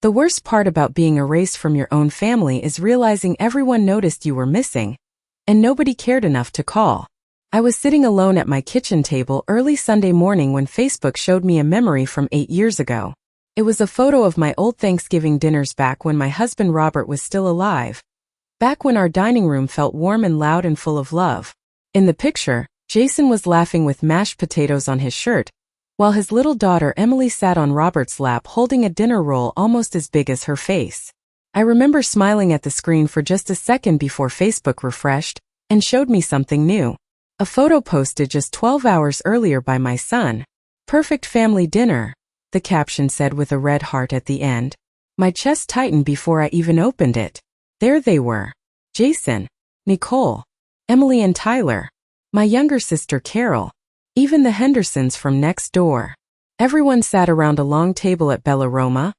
The worst part about being erased from your own family is realizing everyone noticed you were missing, and nobody cared enough to call. I was sitting alone at my kitchen table early Sunday morning when Facebook showed me a memory from 8 years ago. It was a photo of my old Thanksgiving dinners back when my husband Robert was still alive. Back when our dining room felt warm and loud and full of love. In the picture, Jason was laughing with mashed potatoes on his shirt, while his little daughter Emily sat on Robert's lap holding a dinner roll almost as big as her face. I remember smiling at the screen for just a second before Facebook refreshed and showed me something new. A photo posted just 12 hours earlier by my son. "Perfect family dinner," the caption said with a red heart at the end. My chest tightened before I even opened it. There they were. Jason, Nicole, Emily and Tyler, my younger sister Carol, even the Hendersons from next door. Everyone sat around a long table at Bella Roma,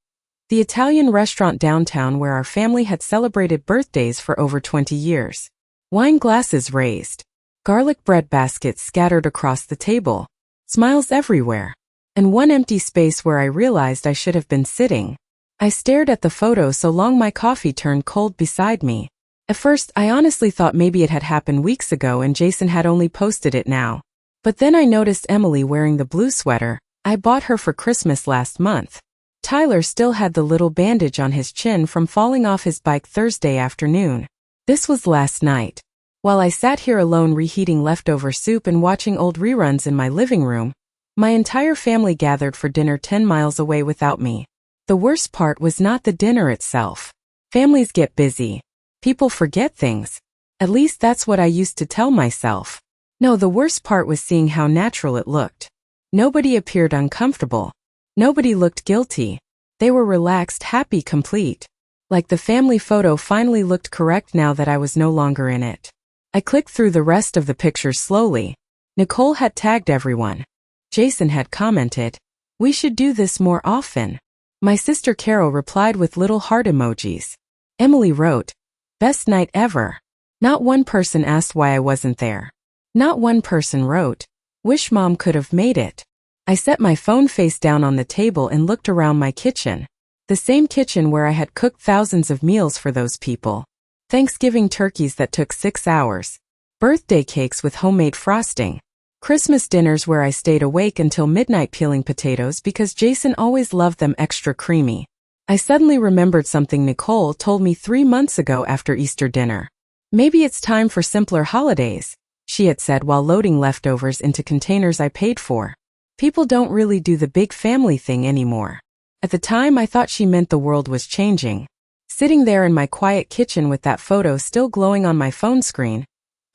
the Italian restaurant downtown where our family had celebrated birthdays for over 20 years. Wine glasses raised, garlic bread baskets scattered across the table, smiles everywhere, and one empty space where I realized I should have been sitting. I stared at the photo so long my coffee turned cold beside me. At first, I honestly thought maybe it had happened weeks ago and Jason had only posted it now. But then I noticed Emily wearing the blue sweater I bought her for Christmas last month. Tyler still had the little bandage on his chin from falling off his bike Thursday afternoon. This was last night. While I sat here alone reheating leftover soup and watching old reruns in my living room, my entire family gathered for dinner 10 miles away without me. The worst part was not the dinner itself. Families get busy. People forget things. At least that's what I used to tell myself. No, the worst part was seeing how natural it looked. Nobody appeared uncomfortable. Nobody looked guilty. They were relaxed, happy, complete. Like the family photo finally looked correct now that I was no longer in it. I clicked through the rest of the pictures slowly. Nicole had tagged everyone. Jason had commented, "We should do this more often." My sister Carol replied with little heart emojis. Emily wrote, "Best night ever." Not one person asked why I wasn't there. Not one person wrote, "Wish Mom could have made it." I set my phone face down on the table and looked around my kitchen. The same kitchen where I had cooked thousands of meals for those people. Thanksgiving turkeys that took 6 hours. Birthday cakes with homemade frosting. Christmas dinners where I stayed awake until midnight peeling potatoes because Jason always loved them extra creamy. I suddenly remembered something Nicole told me 3 months ago after Easter dinner. "Maybe it's time for simpler holidays," she had said while loading leftovers into containers I paid for. People don't really do the big family thing anymore. At the time, I thought she meant the world was changing. Sitting there in my quiet kitchen with that photo still glowing on my phone screen,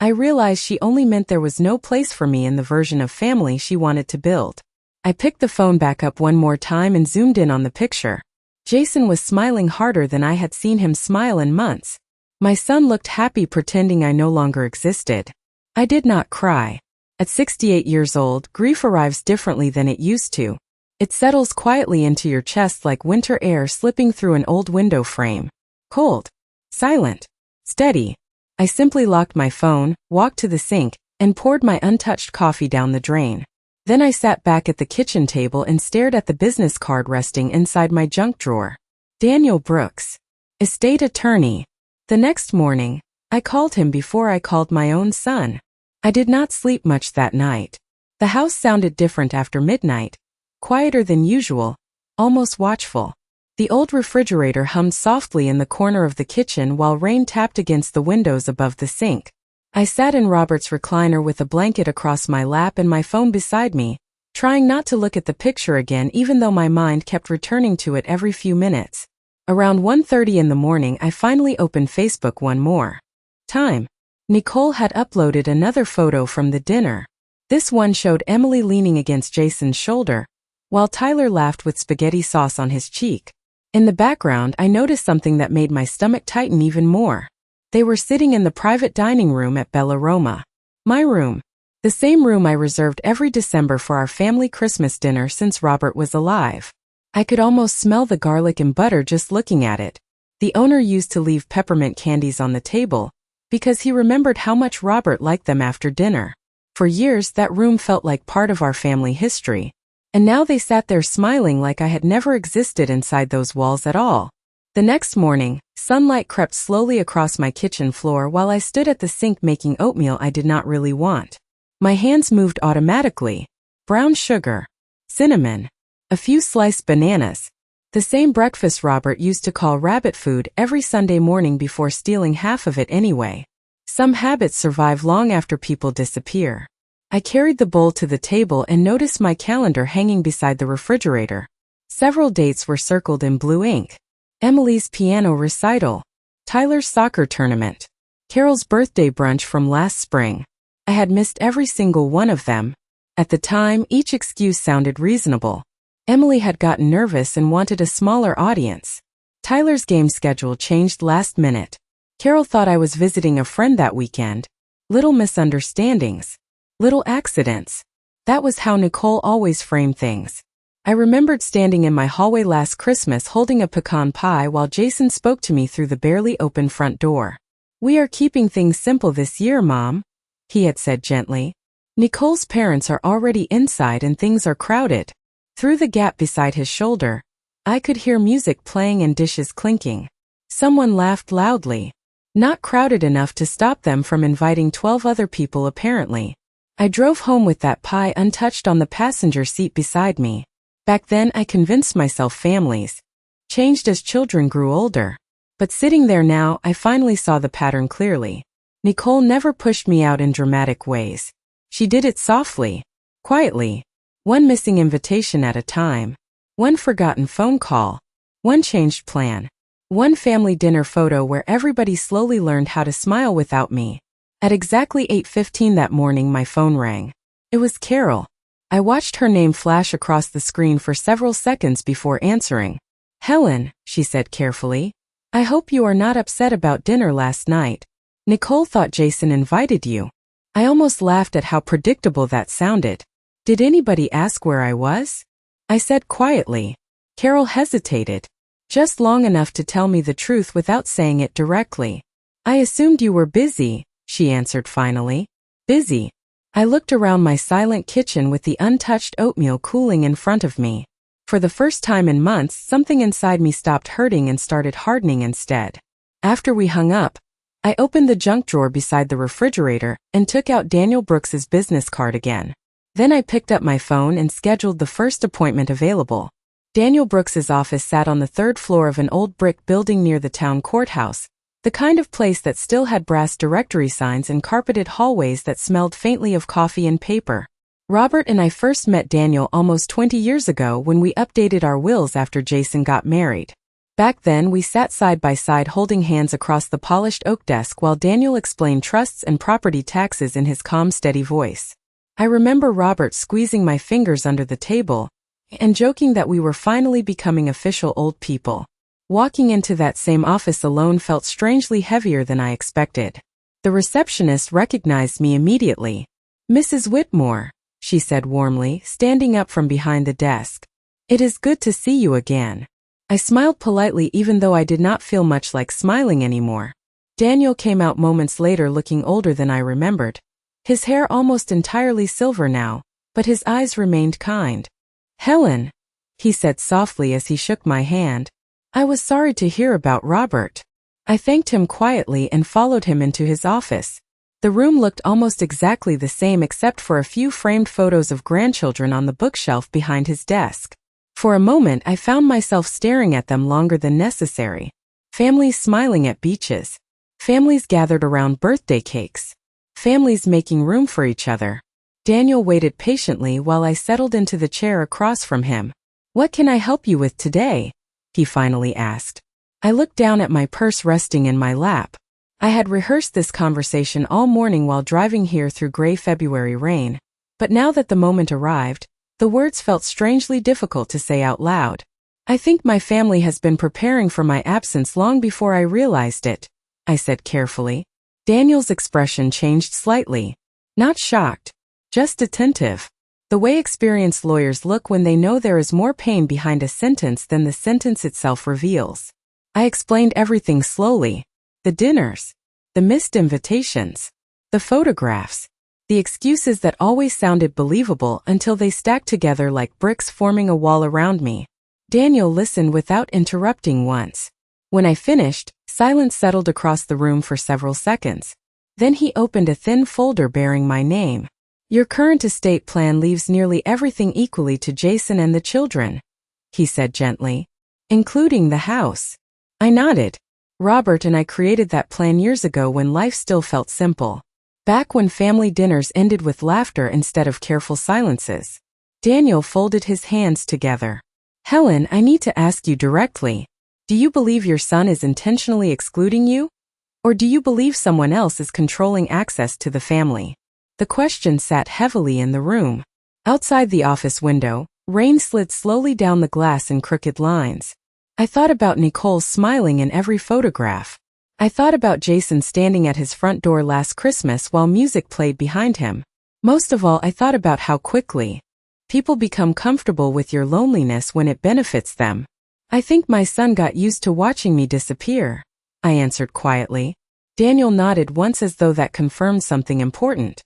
I realized she only meant there was no place for me in the version of family she wanted to build. I picked the phone back up one more time and zoomed in on the picture. Jason was smiling harder than I had seen him smile in months. My son looked happy, pretending I no longer existed. I did not cry. At 68 years old, grief arrives differently than it used to. It settles quietly into your chest like winter air slipping through an old window frame. Cold. Silent. Steady. I simply locked my phone, walked to the sink, and poured my untouched coffee down the drain. Then I sat back at the kitchen table and stared at the business card resting inside my junk drawer. Daniel Brooks. Estate attorney. The next morning, I called him before I called my own son. I did not sleep much that night. The house sounded different after midnight, quieter than usual, almost watchful. The old refrigerator hummed softly in the corner of the kitchen while rain tapped against the windows above the sink. I sat in Robert's recliner with a blanket across my lap and my phone beside me, trying not to look at the picture again even though my mind kept returning to it every few minutes. Around 1:30 in the morning, I finally opened Facebook one more time. Nicole had uploaded another photo from the dinner. This one showed Emily leaning against Jason's shoulder, while Tyler laughed with spaghetti sauce on his cheek. In the background, I noticed something that made my stomach tighten even more. They were sitting in the private dining room at Bella Roma. My room. The same room I reserved every December for our family Christmas dinner since Robert was alive. I could almost smell the garlic and butter just looking at it. The owner used to leave peppermint candies on the table because he remembered how much Robert liked them after dinner. For years, that room felt like part of our family history. And now they sat there smiling like I had never existed inside those walls at all. The next morning, sunlight crept slowly across my kitchen floor while I stood at the sink making oatmeal I did not really want. My hands moved automatically. Brown sugar, cinnamon, a few sliced bananas. The same breakfast Robert used to call rabbit food every Sunday morning before stealing half of it anyway. Some habits survive long after people disappear. I carried the bowl to the table and noticed my calendar hanging beside the refrigerator. Several dates were circled in blue ink. Emily's piano recital, Tyler's soccer tournament, Carol's birthday brunch from last spring. I had missed every single one of them. At the time, each excuse sounded reasonable. Emily had gotten nervous and wanted a smaller audience. Tyler's game schedule changed last minute. Carol thought I was visiting a friend that weekend. Little misunderstandings. Little accidents. That was how Nicole always framed things. I remembered standing in my hallway last Christmas holding a pecan pie while Jason spoke to me through the barely open front door. "We are keeping things simple this year, Mom," he had said gently. "Nicole's parents are already inside and things are crowded." Through the gap beside his shoulder, I could hear music playing and dishes clinking. Someone laughed loudly. Not crowded enough to stop them from inviting 12 other people apparently. I drove home with that pie untouched on the passenger seat beside me. Back then I convinced myself families changed as children grew older. But sitting there now, I finally saw the pattern clearly. Nicole never pushed me out in dramatic ways. She did it softly, quietly. One missing invitation at a time. One forgotten phone call. One changed plan. One family dinner photo where everybody slowly learned how to smile without me. At exactly 8:15 that morning my phone rang. It was Carol. I watched her name flash across the screen for several seconds before answering. "Helen," she said carefully, "I hope you are not upset about dinner last night. Nicole thought Jason invited you." I almost laughed at how predictable that sounded. "Did anybody ask where I was?" I said quietly. Carol hesitated. Just long enough to tell me the truth without saying it directly. "I assumed you were busy," she answered finally. "Busy?" I looked around my silent kitchen with the untouched oatmeal cooling in front of me. For the first time in months, something inside me stopped hurting and started hardening instead. After we hung up, I opened the junk drawer beside the refrigerator and took out Daniel Brooks's business card again. Then I picked up my phone and scheduled the first appointment available. Daniel Brooks's office sat on the third floor of an old brick building near the town courthouse, the kind of place that still had brass directory signs and carpeted hallways that smelled faintly of coffee and paper. Robert and I first met Daniel almost 20 years ago when we updated our wills after Jason got married. Back then we sat side by side holding hands across the polished oak desk while Daniel explained trusts and property taxes in his calm, steady voice. I remember Robert squeezing my fingers under the table and joking that we were finally becoming official old people. Walking into that same office alone felt strangely heavier than I expected. The receptionist recognized me immediately. "Mrs. Whitmore," she said warmly, standing up from behind the desk. "It is good to see you again." I smiled politely even though I did not feel much like smiling anymore. Daniel came out moments later looking older than I remembered. His hair almost entirely silver now, but his eyes remained kind. "Helen," he said softly as he shook my hand. "I was sorry to hear about Robert." I thanked him quietly and followed him into his office. The room looked almost exactly the same except for a few framed photos of grandchildren on the bookshelf behind his desk. For a moment I found myself staring at them longer than necessary. Families smiling at beaches. Families gathered around birthday cakes. Families making room for each other. Daniel waited patiently while I settled into the chair across from him. "What can I help you with today?" he finally asked. I looked down at my purse resting in my lap. I had rehearsed this conversation all morning while driving here through gray February rain, but now that the moment arrived, the words felt strangely difficult to say out loud. "I think my family has been preparing for my absence long before I realized it," I said carefully. Daniel's expression changed slightly. Not shocked, just attentive. The way experienced lawyers look when they know there is more pain behind a sentence than the sentence itself reveals. I explained everything slowly. The dinners. The missed invitations. The photographs. The excuses that always sounded believable until they stacked together like bricks forming a wall around me. Daniel listened without interrupting once. When I finished, silence settled across the room for several seconds. Then he opened a thin folder bearing my name. "Your current estate plan leaves nearly everything equally to Jason and the children," he said gently, "including the house." I nodded. Robert and I created that plan years ago when life still felt simple. Back when family dinners ended with laughter instead of careful silences. Daniel folded his hands together. "Helen, I need to ask you directly. Do you believe your son is intentionally excluding you? Or do you believe someone else is controlling access to the family?" The question sat heavily in the room. Outside the office window, rain slid slowly down the glass in crooked lines. I thought about Nicole smiling in every photograph. I thought about Jason standing at his front door last Christmas while music played behind him. Most of all, I thought about how quickly people become comfortable with your loneliness when it benefits them. "I think my son got used to watching me disappear," I answered quietly. Daniel nodded once as though that confirmed something important.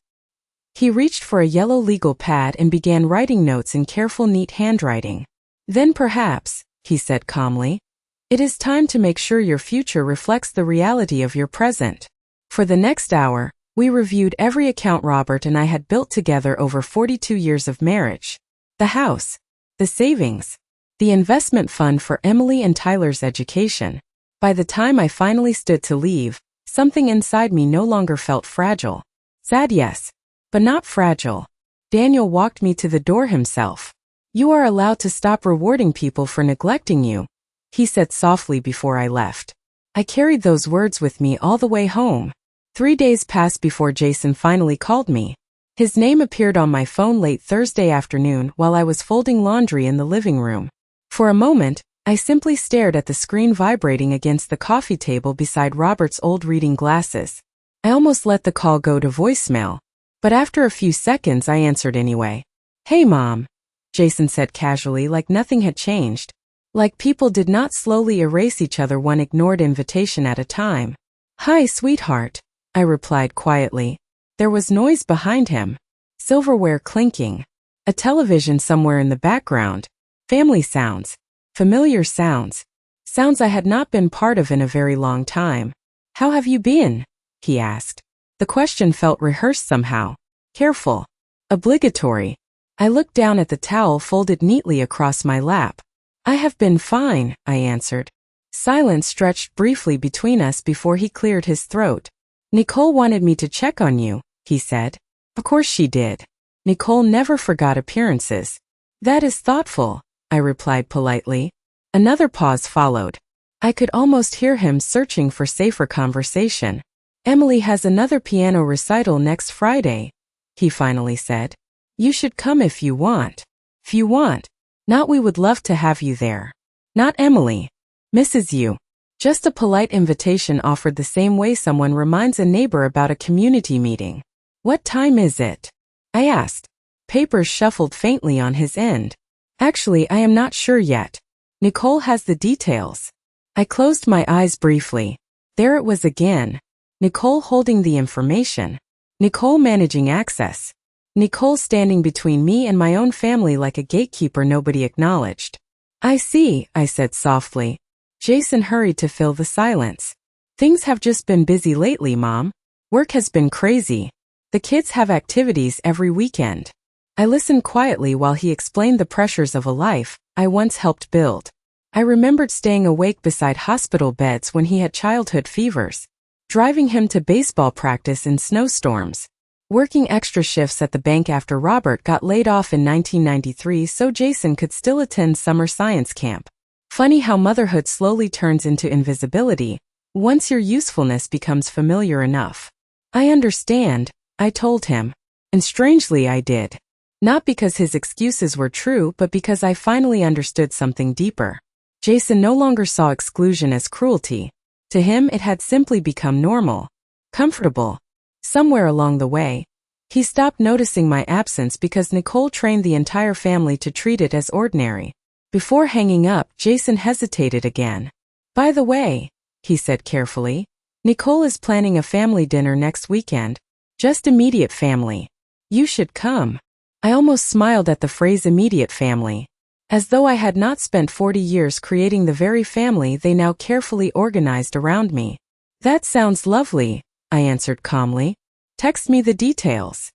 He reached for a yellow legal pad and began writing notes in careful, neat handwriting. "Then perhaps," he said calmly, "it is time to make sure your future reflects the reality of your present." For the next hour, we reviewed every account Robert and I had built together over 42 years of marriage. The house, the savings, the investment fund for Emily and Tyler's education. By the time I finally stood to leave, something inside me no longer felt fragile. Sad, yes, but not fragile. Daniel walked me to the door himself. "You are allowed to stop rewarding people for neglecting you," he said softly before I left. I carried those words with me all the way home. 3 days passed before Jason finally called me. His name appeared on my phone late Thursday afternoon while I was folding laundry in the living room. For a moment, I simply stared at the screen vibrating against the coffee table beside Robert's old reading glasses. I almost let the call go to voicemail, but after a few seconds I answered anyway. "Hey, Mom," Jason said casually, like nothing had changed. Like people did not slowly erase each other one ignored invitation at a time. "Hi, sweetheart," I replied quietly. There was noise behind him. Silverware clinking. A television somewhere in the background. Family sounds. Familiar sounds. Sounds I had not been part of in a very long time. "How have you been?" he asked. The question felt rehearsed somehow. Careful. Obligatory. I looked down at the towel folded neatly across my lap. "I have been fine," I answered. Silence stretched briefly between us before he cleared his throat. "Nicole wanted me to check on you," he said. Of course she did. Nicole never forgot appearances. "That is thoughtful," I replied politely. Another pause followed. I could almost hear him searching for safer conversation. "Emily has another piano recital next Friday," he finally said. "You should come if you want." "If you want." Not "we would love to have you there." Not "Emily misses you." Just a polite invitation offered the same way someone reminds a neighbor about a community meeting. "What time is it?" I asked. Papers shuffled faintly on his end. "Actually, I am not sure yet. Nicole has the details." I closed my eyes briefly. There it was again. Nicole holding the information. Nicole managing access. Nicole standing between me and my own family like a gatekeeper nobody acknowledged. "I see," I said softly. Jason hurried to fill the silence. "Things have just been busy lately, Mom. Work has been crazy. The kids have activities every weekend." I listened quietly while he explained the pressures of a life I once helped build. I remembered staying awake beside hospital beds when he had childhood fevers, driving him to baseball practice in snowstorms, working extra shifts at the bank after Robert got laid off in 1993 so Jason could still attend summer science camp. Funny how motherhood slowly turns into invisibility once your usefulness becomes familiar enough. "I understand," I told him. And strangely I did. Not because his excuses were true, but because I finally understood something deeper. Jason no longer saw exclusion as cruelty. To him it had simply become normal. Comfortable. Somewhere along the way, he stopped noticing my absence because Nicole trained the entire family to treat it as ordinary. Before hanging up, Jason hesitated again. "By the way," he said carefully, "Nicole is planning a family dinner next weekend. Just immediate family. You should come. I almost smiled at the phrase immediate family, as though I had not spent 40 years creating the very family they now carefully organized around me. That sounds lovely, I answered calmly. Text me the details.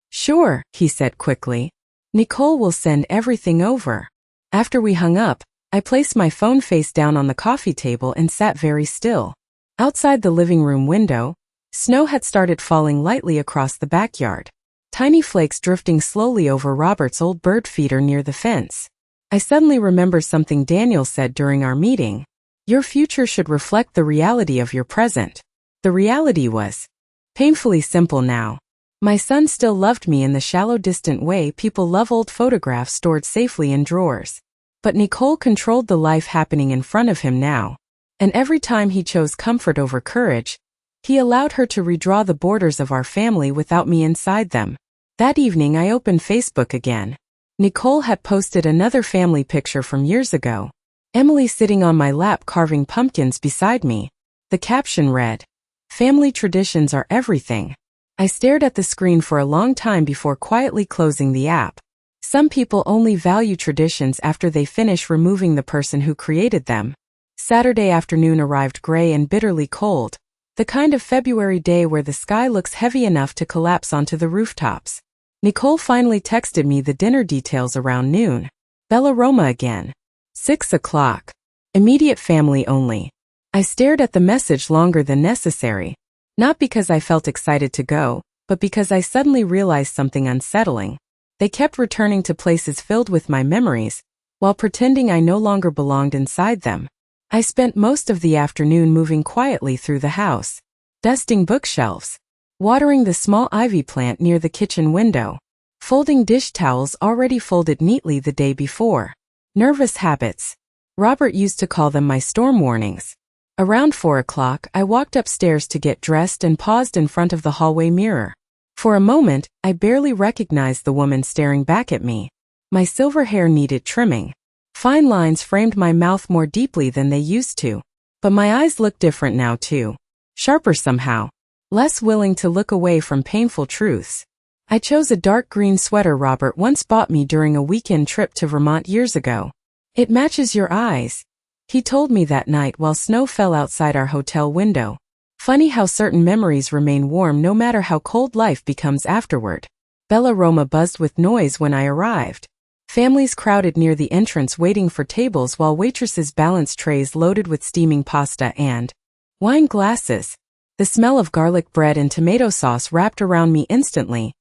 Sure, he said quickly. Nicole will send everything over. After we hung up, I placed my phone face down on the coffee table and sat very still. Outside the living room window, snow had started falling lightly across the backyard, tiny flakes drifting slowly over Robert's old bird feeder near the fence. I suddenly remembered something Daniel said during our meeting. Your future should reflect the reality of your present. The reality was painfully simple now. My son still loved me in the shallow, distant way people love old photographs stored safely in drawers. But Nicole controlled the life happening in front of him now. And every time he chose comfort over courage, he allowed her to redraw the borders of our family without me inside them. That evening I opened Facebook again. Nicole had posted another family picture from years ago. Emily sitting on my lap carving pumpkins beside me. The caption read, "Family traditions are everything." I stared at the screen for a long time before quietly closing the app. Some people only value traditions after they finish removing the person who created them. Saturday afternoon arrived gray and bitterly cold, the kind of February day where the sky looks heavy enough to collapse onto the rooftops. Nicole finally texted me the dinner details around noon. Bella Roma again. 6 o'clock. Immediate family only. I stared at the message longer than necessary. Not because I felt excited to go, but because I suddenly realized something unsettling. They kept returning to places filled with my memories, while pretending I no longer belonged inside them. I spent most of the afternoon moving quietly through the house, dusting bookshelves, watering the small ivy plant near the kitchen window, folding dish towels already folded neatly the day before. Nervous habits. Robert used to call them my storm warnings. Around 4 o'clock, I walked upstairs to get dressed and paused in front of the hallway mirror. For a moment, I barely recognized the woman staring back at me. My silver hair needed trimming. Fine lines framed my mouth more deeply than they used to. But my eyes looked different now too. Sharper somehow. Less willing to look away from painful truths. I chose a dark green sweater Robert once bought me during a weekend trip to Vermont years ago. It matches your eyes, he told me that night while snow fell outside our hotel window. Funny how certain memories remain warm no matter how cold life becomes afterward. Bella Roma buzzed with noise when I arrived. Families crowded near the entrance waiting for tables while waitresses balanced trays loaded with steaming pasta and wine glasses. The smell of garlic bread and tomato sauce wrapped around me instantly,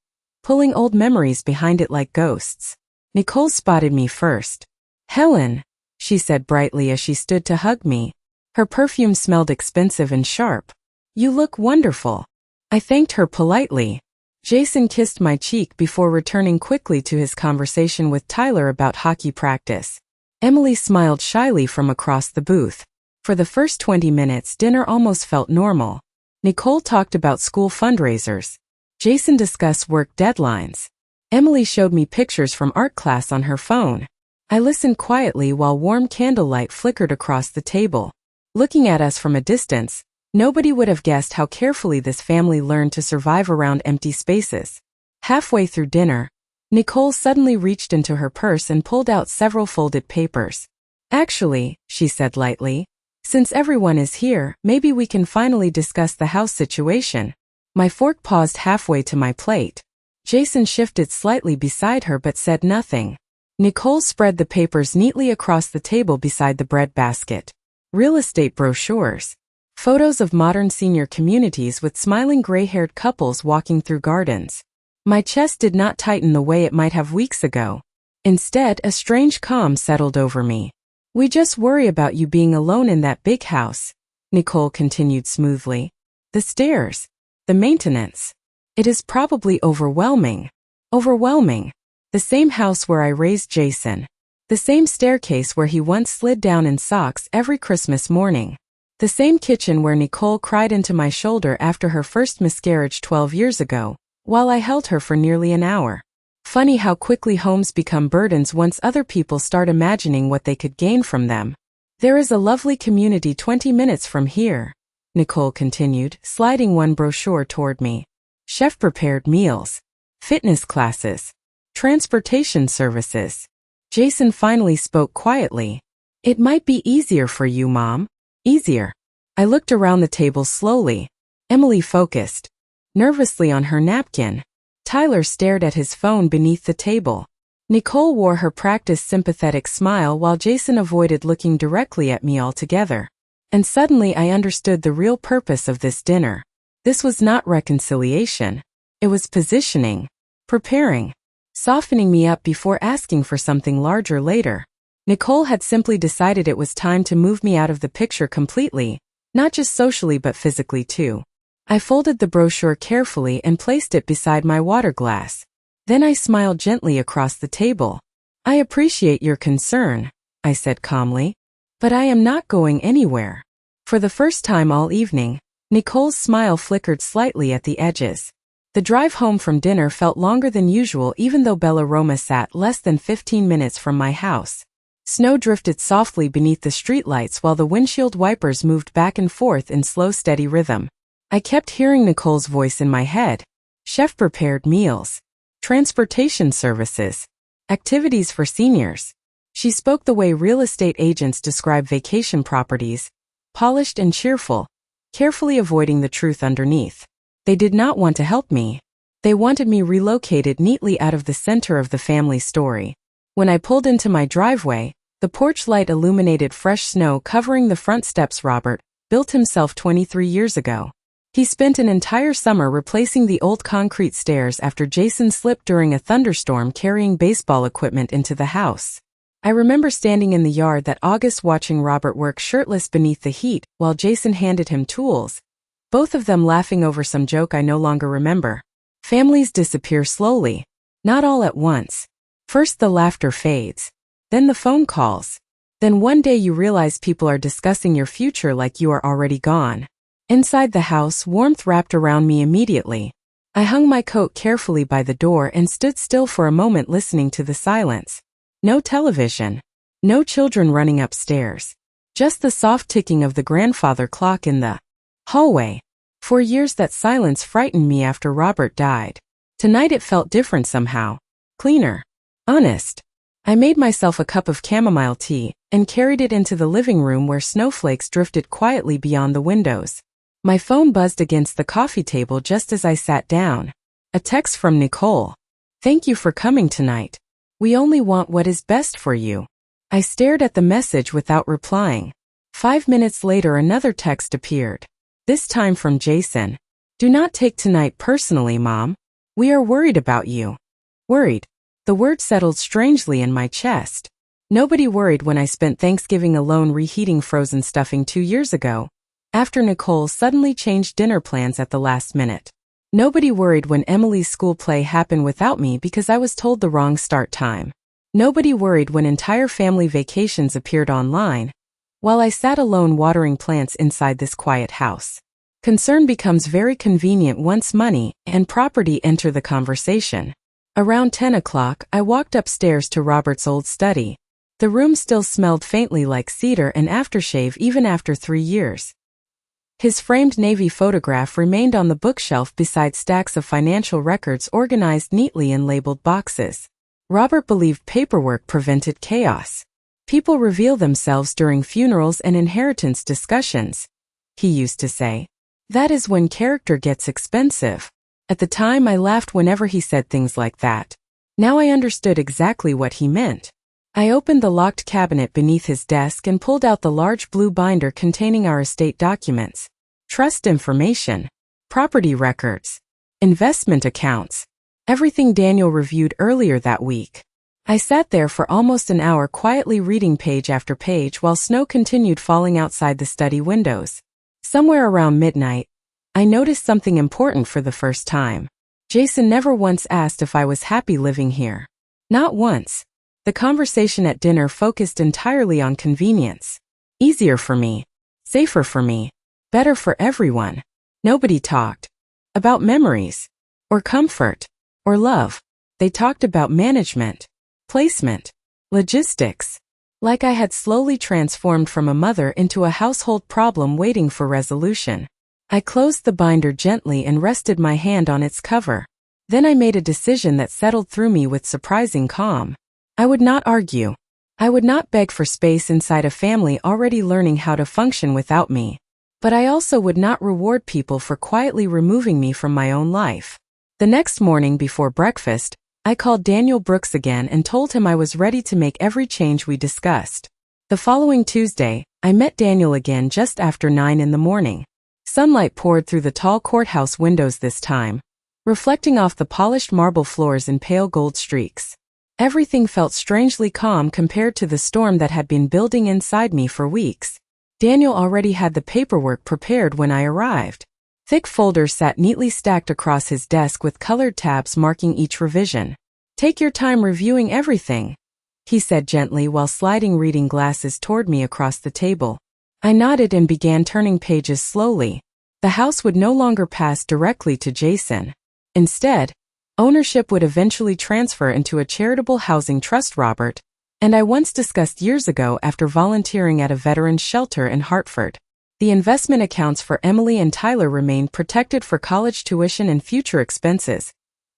pulling old memories behind it like ghosts. Nicole spotted me first. "Helen," she said brightly as she stood to hug me. Her perfume smelled expensive and sharp. "You look wonderful." I thanked her politely. Jason kissed my cheek before returning quickly to his conversation with Tyler about hockey practice. Emily smiled shyly from across the booth. For the first 20 minutes, dinner almost felt normal. Nicole talked about school fundraisers. Jason discussed work deadlines. Emily showed me pictures from art class on her phone. I listened quietly while warm candlelight flickered across the table. Looking at us from a distance, nobody would have guessed how carefully this family learned to survive around empty spaces. Halfway through dinner, Nicole suddenly reached into her purse and pulled out several folded papers. "Actually," she said lightly, "since everyone is here, maybe we can finally discuss the house situation." My fork paused halfway to my plate. Jason shifted slightly beside her but said nothing. Nicole spread the papers neatly across the table beside the bread basket. Real estate brochures. Photos of modern senior communities with smiling gray-haired couples walking through gardens. My chest did not tighten the way it might have weeks ago. Instead, a strange calm settled over me. "We just worry about you being alone in that big house," Nicole continued smoothly. "The stairs. The maintenance. It is probably overwhelming. Overwhelming. The same house where I raised Jason. The same staircase where he once slid down in socks every Christmas morning. The same kitchen where Nicole cried into my shoulder after her first miscarriage 12 years ago, while I held her for nearly an hour. Funny how quickly homes become burdens once other people start imagining what they could gain from them. There is a lovely community 20 minutes from here," Nicole continued, sliding one brochure toward me. chef-prepared meals, fitness classes, transportation services. Jason finally spoke quietly. It might be easier for you, Mom. Easier. I looked around the table slowly. Emily focused nervously on her napkin. Tyler stared at his phone beneath the table. Nicole wore her practiced sympathetic smile while Jason avoided looking directly at me altogether. And suddenly I understood the real purpose of this dinner. This was not reconciliation. It was positioning, preparing, softening me up before asking for something larger later. Nicole had simply decided it was time to move me out of the picture completely, not just socially but physically too. I folded the brochure carefully and placed it beside my water glass. Then I smiled gently across the table. I appreciate your concern, I said calmly, but I am not going anywhere. For the first time all evening, Nicole's smile flickered slightly at the edges. The drive home from dinner felt longer than usual even though Bella Roma sat less than 15 minutes from my house. Snow drifted softly beneath the streetlights while the windshield wipers moved back and forth in slow, steady rhythm. I kept hearing Nicole's voice in my head. Chef-prepared meals, transportation services, activities for seniors. She spoke the way real estate agents describe vacation properties, polished and cheerful, carefully avoiding the truth underneath. They did not want to help me. They wanted me relocated neatly out of the center of the family story. When I pulled into my driveway, the porch light illuminated fresh snow covering the front steps. Robert built himself 23 years ago. He spent an entire summer replacing the old concrete stairs after Jason slipped during a thunderstorm carrying baseball equipment into the house. I remember standing in the yard that August watching Robert work shirtless beneath the heat while Jason handed him tools, both of them laughing over some joke I no longer remember. Families disappear slowly, not all at once. First the laughter fades, then the phone calls. Then one day you realize people are discussing your future like you are already gone. Inside the house, warmth wrapped around me immediately. I hung my coat carefully by the door and stood still for a moment listening to the silence. No television. No children running upstairs. Just the soft ticking of the grandfather clock in the hallway. For years that silence frightened me after Robert died. Tonight it felt different somehow. Cleaner. Honest. I made myself a cup of chamomile tea and carried it into the living room where snowflakes drifted quietly beyond the windows. My phone buzzed against the coffee table just as I sat down. A text from Nicole. Thank you for coming tonight. We only want what is best for you. I stared at the message without replying. 5 minutes later another text appeared. This time from Jason. Do not take tonight personally, Mom. We are worried about you. Worried. The word settled strangely in my chest. Nobody worried when I spent Thanksgiving alone reheating frozen stuffing 2 years ago, after Nicole suddenly changed dinner plans at the last minute. Nobody worried when Emily's school play happened without me because I was told the wrong start time. Nobody worried when entire family vacations appeared online, while I sat alone watering plants inside this quiet house. Concern becomes very convenient once money and property enter the conversation. Around 10 o'clock, I walked upstairs to Robert's old study. The room still smelled faintly like cedar and aftershave even after 3 years. His framed navy photograph remained on the bookshelf beside stacks of financial records organized neatly in labeled boxes. Robert believed paperwork prevented chaos. People reveal themselves during funerals and inheritance discussions, he used to say. That is when character gets expensive. At the time I laughed whenever he said things like that. Now I understood exactly what he meant. I opened the locked cabinet beneath his desk and pulled out the large blue binder containing our estate documents. Trust information, property records, investment accounts, everything Daniel reviewed earlier that week. I sat there for almost an hour quietly reading page after page while snow continued falling outside the study windows. Somewhere around midnight, I noticed something important for the first time. Jason never once asked if I was happy living here. Not once. The conversation at dinner focused entirely on convenience. Easier for me. Safer for me. Better for everyone. Nobody talked about memories, or comfort, or love. They talked about management, placement, logistics. Like I had slowly transformed from a mother into a household problem waiting for resolution. I closed the binder gently and rested my hand on its cover. Then I made a decision that settled through me with surprising calm. I would not argue. I would not beg for space inside a family already learning how to function without me. But I also would not reward people for quietly removing me from my own life. The next morning before breakfast, I called Daniel Brooks again and told him I was ready to make every change we discussed. The following Tuesday, I met Daniel again just after 9 in the morning. Sunlight poured through the tall courthouse windows this time, reflecting off the polished marble floors in pale gold streaks. Everything felt strangely calm compared to the storm that had been building inside me for weeks. Daniel already had the paperwork prepared when I arrived. Thick folders sat neatly stacked across his desk with colored tabs marking each revision. "Take your time reviewing everything," he said gently while sliding reading glasses toward me across the table. I nodded and began turning pages slowly. The house would no longer pass directly to Jason. Instead, ownership would eventually transfer into a charitable housing trust Robert and I once discussed years ago after volunteering at a veterans shelter in Hartford. The investment accounts for Emily and Tyler remained protected for college tuition and future expenses,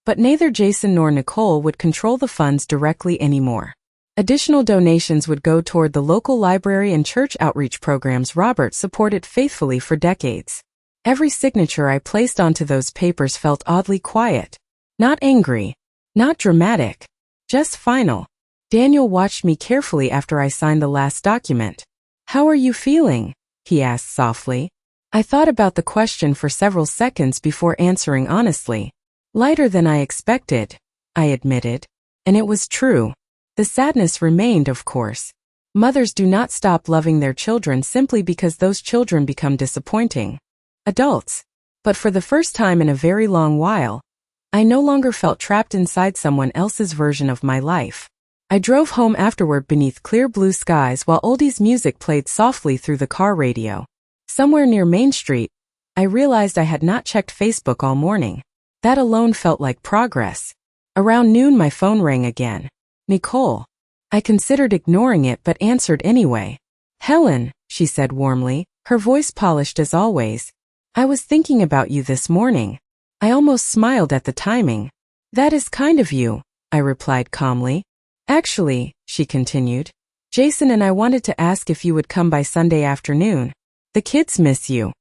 but neither Jason nor Nicole would control the funds directly anymore. Additional donations would go toward the local library and church outreach programs Robert supported faithfully for decades. Every signature I placed onto those papers felt oddly quiet. Not angry, not dramatic, just final. Daniel watched me carefully after I signed the last document. "How are you feeling?" he asked softly. I thought about the question for several seconds before answering honestly. "Lighter than I expected," I admitted. And it was true. The sadness remained, of course. Mothers do not stop loving their children simply because those children become disappointing adults. But for the first time in a very long while, I no longer felt trapped inside someone else's version of my life. I drove home afterward beneath clear blue skies while oldies music played softly through the car radio. Somewhere near Main Street, I realized I had not checked Facebook all morning. That alone felt like progress. Around noon my phone rang again. "Nicole." I considered ignoring it but answered anyway. "Helen," she said warmly, her voice polished as always. "I was thinking about you this morning." I almost smiled at the timing. "That is kind of you," I replied calmly. "Actually," she continued, "Jason and I wanted to ask if you would come by Sunday afternoon. The kids miss you."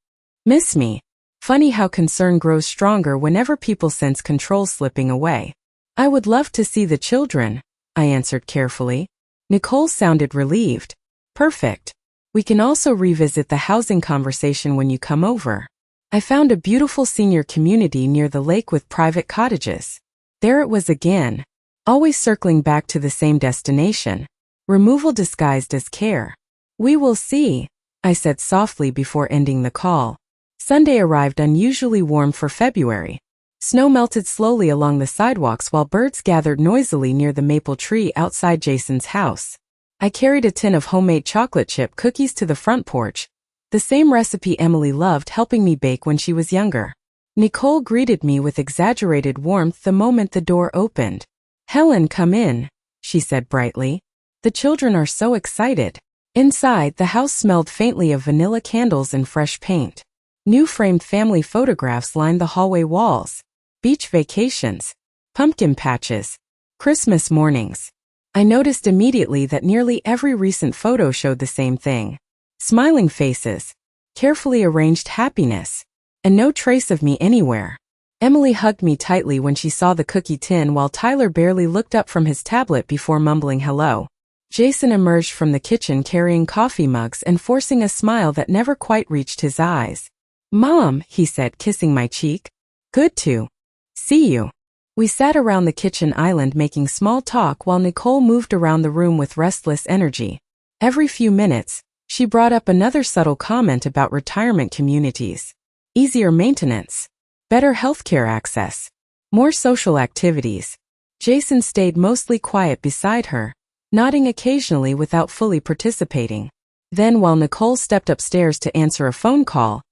Miss me. Funny how concern grows stronger whenever people sense control slipping away. "I would love to see the children," I answered carefully. Nicole sounded relieved. "Perfect. We can also revisit the housing conversation when you come over. I found a beautiful senior community near the lake with private cottages." There it was again. Always circling back to the same destination. Removal disguised as care. "We will see," I said softly before ending the call. Sunday arrived unusually warm for February. Snow melted slowly along the sidewalks while birds gathered noisily near the maple tree outside Jason's house. I carried a tin of homemade chocolate chip cookies to the front porch, the same recipe Emily loved helping me bake when she was younger. Nicole greeted me with exaggerated warmth the moment the door opened. "Helen, come in," she said brightly. "The children are so excited." Inside, the house smelled faintly of vanilla candles and fresh paint. New framed family photographs lined the hallway walls. Beach vacations, pumpkin patches, Christmas mornings. I noticed immediately that nearly every recent photo showed the same thing. Smiling faces, carefully arranged happiness, and no trace of me anywhere. Emily hugged me tightly when she saw the cookie tin while Tyler barely looked up from his tablet before mumbling hello. Jason emerged from the kitchen carrying coffee mugs and forcing a smile that never quite reached his eyes. "Mom," he said, kissing my cheek. "Good to see you." We sat around the kitchen island making small talk while Nicole moved around the room with restless energy. Every few minutes, she brought up another subtle comment about retirement communities. Easier maintenance, better healthcare access, more social activities. Jason stayed mostly quiet beside her, nodding occasionally without fully participating. Then, while Nicole stepped upstairs to answer a phone call,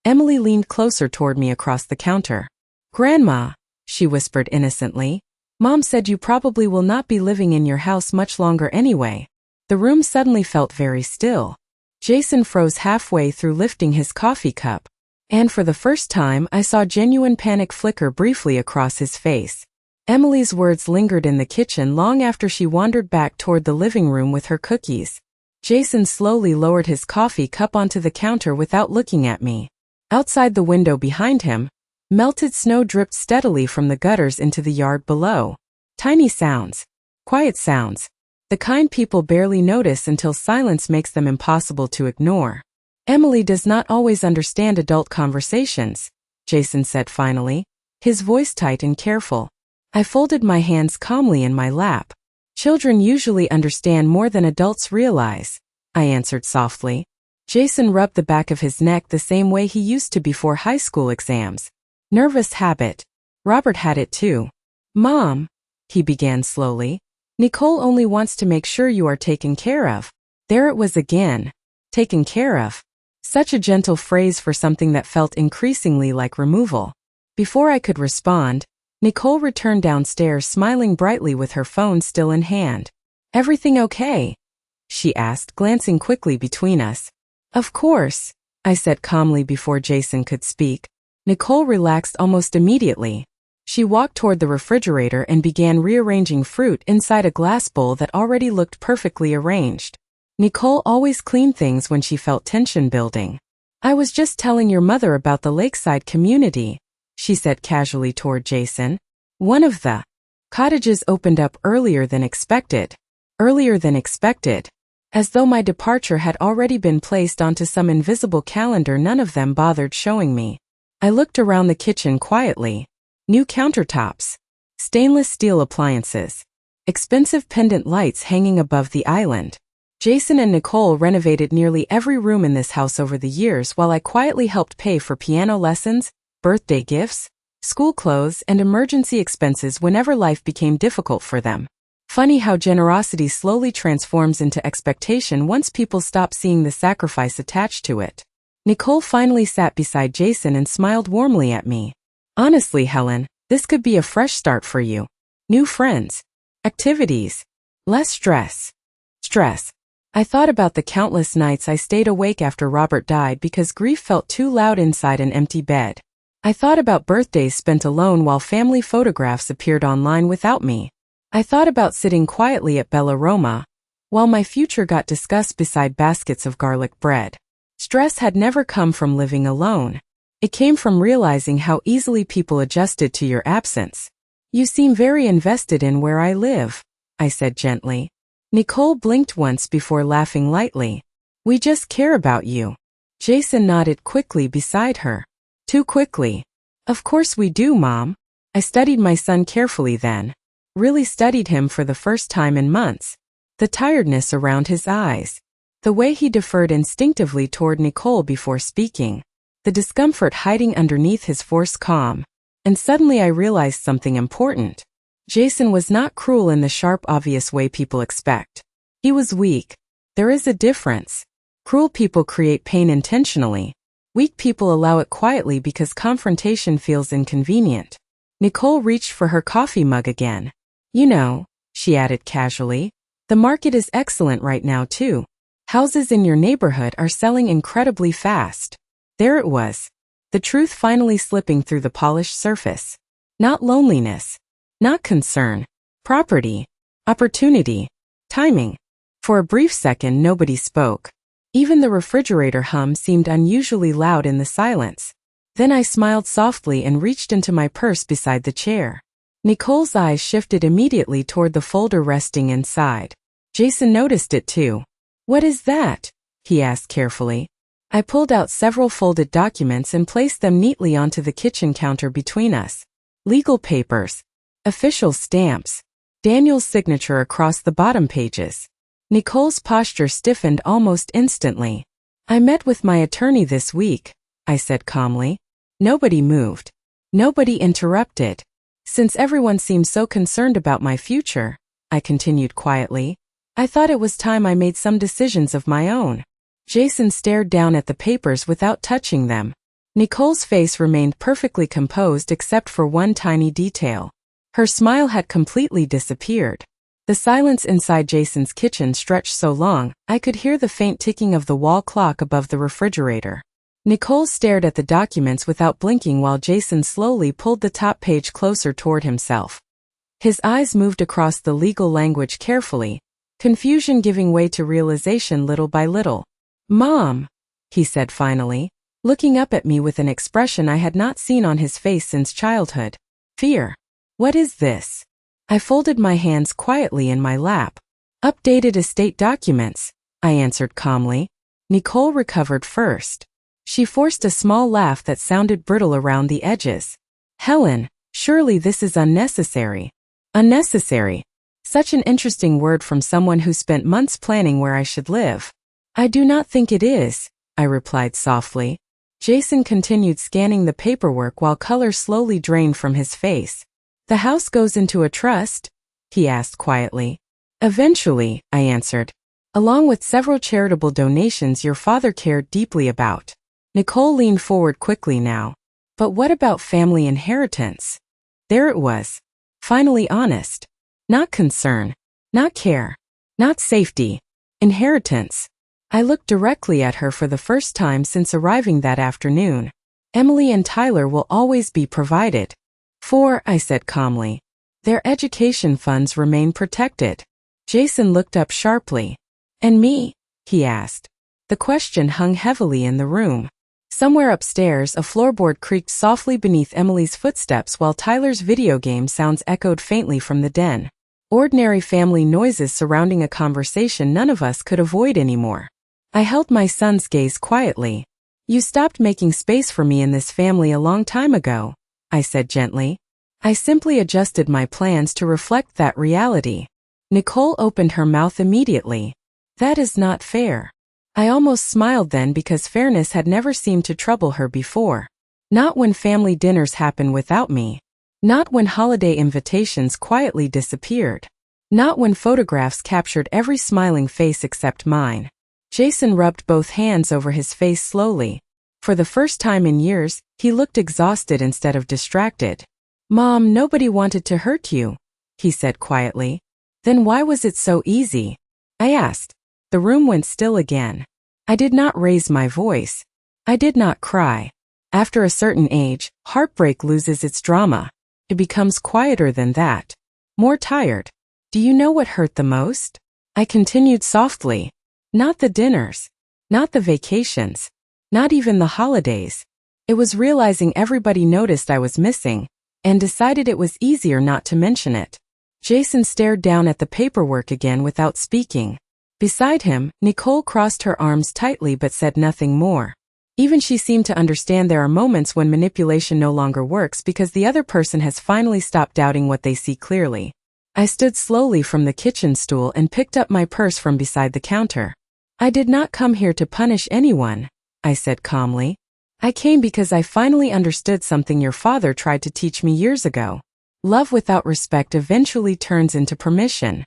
Emily leaned closer toward me across the counter. "Grandma," she whispered innocently, "Mom said you probably will not be living in your house much longer anyway." The room suddenly felt very still. Jason froze halfway through lifting his coffee cup. And for the first time, I saw genuine panic flicker briefly across his face. Emily's words lingered in the kitchen long after she wandered back toward the living room with her cookies. Jason slowly lowered his coffee cup onto the counter without looking at me. Outside the window behind him, melted snow dripped steadily from the gutters into the yard below. Tiny sounds. Quiet sounds. The kind people barely notice until silence makes them impossible to ignore. Emily does not always understand adult conversations, Jason said finally, his voice tight and careful. I folded my hands calmly in my lap. Children usually understand more than adults realize, I answered softly. Jason rubbed the back of his neck the same way he used to before high school exams. Nervous habit. Robert had it too. Mom, he began slowly, Nicole only wants to make sure you are taken care of. There it was again. Taken care of. Such a gentle phrase for something that felt increasingly like removal. Before I could respond, Nicole returned downstairs smiling brightly with her phone still in hand. Everything okay? She asked, glancing quickly between us. Of course, I said calmly before Jason could speak. Nicole relaxed almost immediately. She walked toward the refrigerator and began rearranging fruit inside a glass bowl that already looked perfectly arranged. Nicole always cleaned things when she felt tension building. I was just telling your mother about the lakeside community, she said casually toward Jason. One of the cottages opened up earlier than expected. Earlier than expected. As though my departure had already been placed onto some invisible calendar none of them bothered showing me. I looked around the kitchen quietly. New countertops. Stainless steel appliances. Expensive pendant lights hanging above the island. Jason and Nicole renovated nearly every room in this house over the years while I quietly helped pay for piano lessons, birthday gifts, school clothes, and emergency expenses whenever life became difficult for them. Funny how generosity slowly transforms into expectation once people stop seeing the sacrifice attached to it. Nicole finally sat beside Jason and smiled warmly at me. Honestly, Helen, this could be a fresh start for you. New friends. Activities. Less stress. I thought about the countless nights I stayed awake after Robert died because grief felt too loud inside an empty bed. I thought about birthdays spent alone while family photographs appeared online without me. I thought about sitting quietly at Bella Roma, while my future got discussed beside baskets of garlic bread. Stress had never come from living alone. It came from realizing how easily people adjusted to your absence. You seem very invested in where I live, I said gently. Nicole blinked once before laughing lightly. We just care about you. Jason nodded quickly beside her. Too quickly. Of course we do, Mom. I studied my son carefully then. Really studied him for the first time in months. The tiredness around his eyes. The way he deferred instinctively toward Nicole before speaking. The discomfort hiding underneath his forced calm. And suddenly I realized something important. Jason was not cruel in the sharp, obvious way people expect. He was weak. There is a difference. Cruel people create pain intentionally. Weak people allow it quietly because confrontation feels inconvenient. Nicole reached for her coffee mug again. You know, she added casually, the market is excellent right now too. Houses in your neighborhood are selling incredibly fast. There it was. The truth finally slipping through the polished surface. Not loneliness. Not concern. Property. Opportunity. Timing. For a brief second nobody spoke. Even the refrigerator hum seemed unusually loud in the silence. Then I smiled softly and reached into my purse beside the chair. Nicole's eyes shifted immediately toward the folder resting inside. Jason noticed it too. What is that? He asked carefully. I pulled out several folded documents and placed them neatly onto the kitchen counter between us. Legal papers. Official stamps. Daniel's signature across the bottom pages. Nicole's posture stiffened almost instantly. I met with my attorney this week, I said calmly. Nobody moved. Nobody interrupted. Since everyone seemed so concerned about my future, I continued quietly, I thought it was time I made some decisions of my own. Jason stared down at the papers without touching them. Nicole's face remained perfectly composed except for one tiny detail. Her smile had completely disappeared. The silence inside Jason's kitchen stretched so long, I could hear the faint ticking of the wall clock above the refrigerator. Nicole stared at the documents without blinking while Jason slowly pulled the top page closer toward himself. His eyes moved across the legal language carefully, confusion giving way to realization little by little. "Mom," he said finally, looking up at me with an expression I had not seen on his face since childhood. "Fear. What is this?" I folded my hands quietly in my lap. "Updated estate documents," I answered calmly. Nicole recovered first. She forced a small laugh that sounded brittle around the edges. "Helen, surely this is unnecessary." Unnecessary. Such an interesting word from someone who spent months planning where I should live. "I do not think it is," I replied softly. Jason continued scanning the paperwork while color slowly drained from his face. "The house goes into a trust?" he asked quietly. "Eventually," I answered, "along with several charitable donations your father cared deeply about." Nicole leaned forward quickly now. "But what about family inheritance?" There it was. Finally honest. Not concern. Not care. Not safety. Inheritance. I looked directly at her for the first time since arriving that afternoon. "Emily and Tyler will always be provided for," I said calmly. "Their education funds remain protected." Jason looked up sharply. "And me?" he asked. The question hung heavily in the room. Somewhere upstairs, a floorboard creaked softly beneath Emily's footsteps while Tyler's video game sounds echoed faintly from the den. Ordinary family noises surrounding a conversation none of us could avoid anymore. I held my son's gaze quietly. "You stopped making space for me in this family a long time ago," I said gently. "I simply adjusted my plans to reflect that reality." Nicole opened her mouth immediately. "That is not fair." I almost smiled then because fairness had never seemed to trouble her before. Not when family dinners happened without me. Not when holiday invitations quietly disappeared. Not when photographs captured every smiling face except mine. Jason rubbed both hands over his face slowly. For the first time in years, he looked exhausted instead of distracted. "Mom, nobody wanted to hurt you," he said quietly. "Then why was it so easy?" I asked. The room went still again. I did not raise my voice. I did not cry. After a certain age, heartbreak loses its drama. It becomes quieter than that. More tired. "Do you know what hurt the most?" I continued softly. "Not the dinners. Not the vacations. Not even the holidays. It was realizing everybody noticed I was missing, and decided it was easier not to mention it." Jason stared down at the paperwork again without speaking. Beside him, Nicole crossed her arms tightly but said nothing more. Even she seemed to understand there are moments when manipulation no longer works because the other person has finally stopped doubting what they see clearly. I stood slowly from the kitchen stool and picked up my purse from beside the counter. "I did not come here to punish anyone," I said calmly. "I came because I finally understood something your father tried to teach me years ago. Love without respect eventually turns into permission."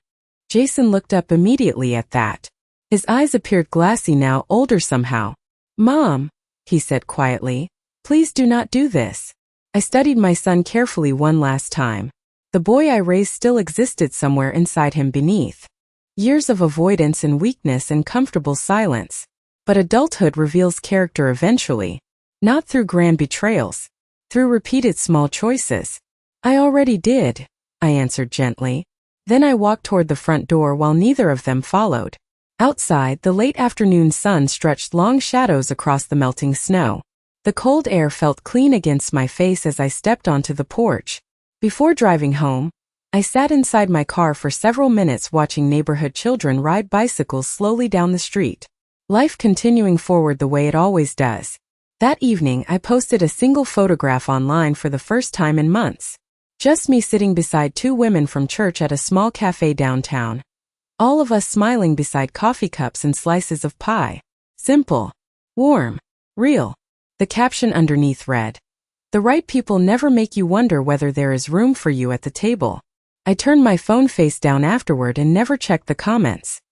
Jason looked up immediately at that. His eyes appeared glassy now, older somehow. "Mom," he said quietly, "please do not do this." I studied my son carefully one last time. The boy I raised still existed somewhere inside him beneath. Years of avoidance and weakness and comfortable silence. But adulthood reveals character eventually. Not through grand betrayals. Through repeated small choices. "I already did," I answered gently. Then I walked toward the front door while neither of them followed. Outside, the late afternoon sun stretched long shadows across the melting snow. The cold air felt clean against my face as I stepped onto the porch. Before driving home, I sat inside my car for several minutes watching neighborhood children ride bicycles slowly down the street. Life continuing forward the way it always does. That evening, I posted a single photograph online for the first time in months. Just me sitting beside two women from church at a small cafe downtown. All of us smiling beside coffee cups and slices of pie. Simple. Warm. Real. The caption underneath read, "The right people never make you wonder whether there is room for you at the table." I turned my phone face down afterward and never checked the comments.